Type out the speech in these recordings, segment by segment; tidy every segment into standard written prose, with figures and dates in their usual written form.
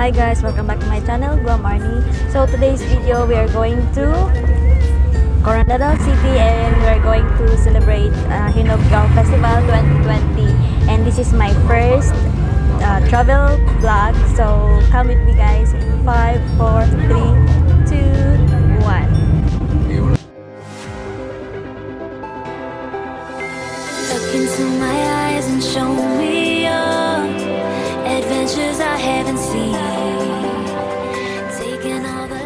Hi guys, welcome back to my channel, Glahm Arni. So today's video, we are going to Koronadal City and we are going to celebrate Hinugyaw Festival 2020. And this is my first travel vlog. So come with me guys in 5, 4, 3, 2, 1. Look into my eyes and show me your adventures I haven't seen. Taking all the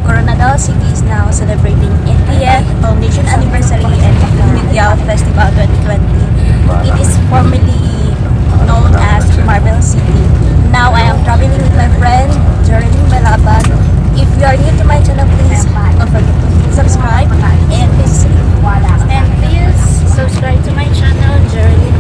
Koronadal City is now celebrating 80th foundation anniversary and Hinugyaw Festival 2020. It is formerly known as Marble City. Now I am traveling with my friend General Santos. If you are new to my channel, please don't forget to subscribe and please subscribe to my channel, General.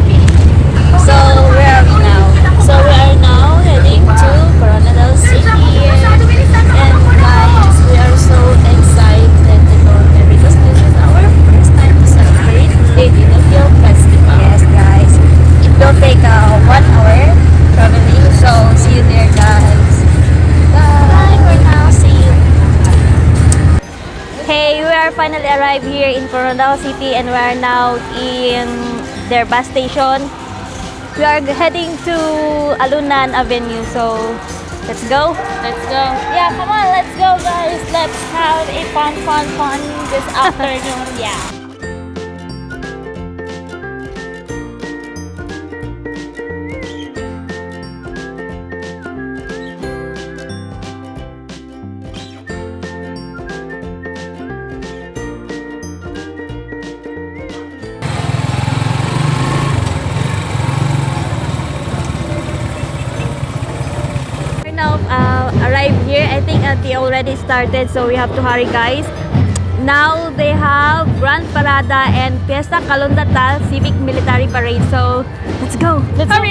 So where are we now? So we are now heading to Koronadal City. And guys, we are so excited to go there because this is our first time to celebrate the Hinugyaw Festival. Yes guys, it will take 1 hour traveling. So see you there guys. Bye for now, see you. Hey, we are finally arrived here in Koronadal City and we are now in their bus station. We are heading to Alunan Avenue, so let's go. Let's go. Yeah, come on, let's go guys. Let's have a fun this afternoon. Yeah. Now arrived here. I think they already started, so we have to hurry guys. Now they have Grand Parada and Fiesta Koronadal Civic Military Parade, so let's go. Let's hurry.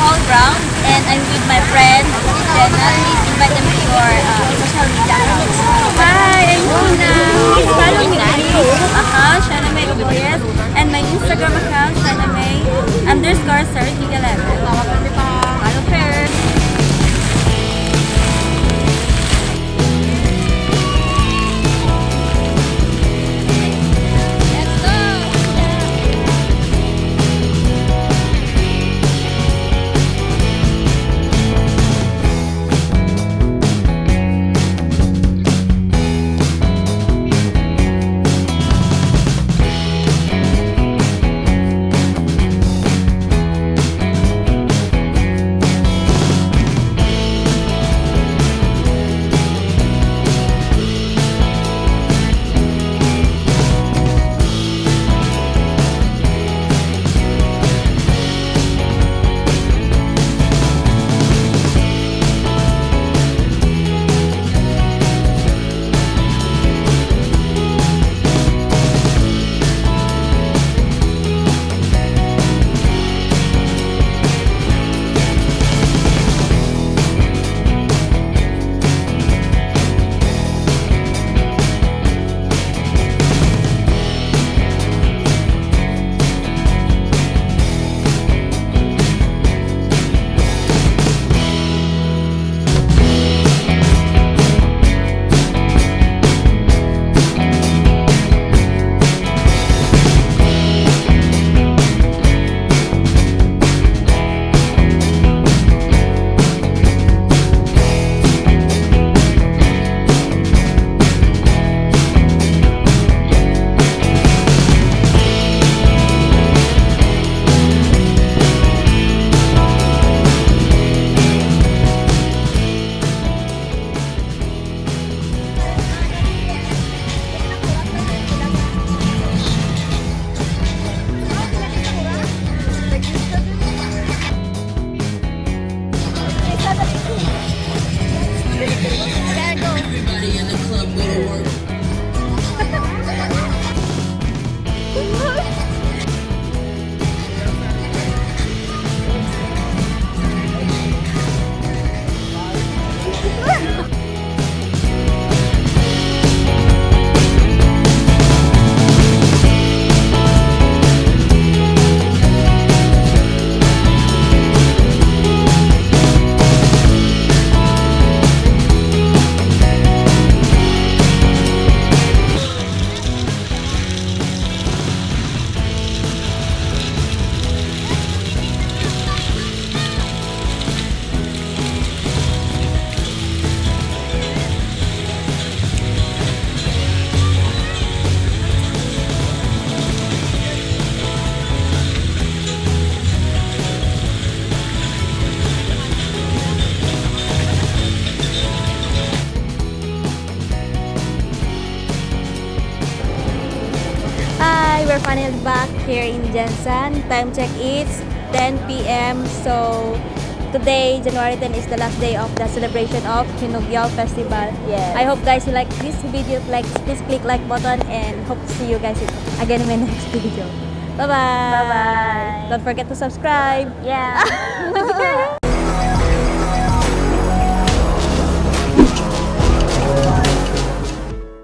whole ground, and I'm with my friend Jenna. Please invite them to your social media accounts. Hi, I'm Tina. Please follow me, please. Shana May Oboyes. And my Instagram account, Shana May _3011. Follow her. We're finally back here in Jensen. Time check is 10 p.m. So today, January 10 is the last day of the celebration of Hinugyaw Festival. Yes. I hope guys you like this video. Please click like button and hope to see you guys again in my next video. Bye bye. Bye-bye. Don't forget to subscribe. Yeah.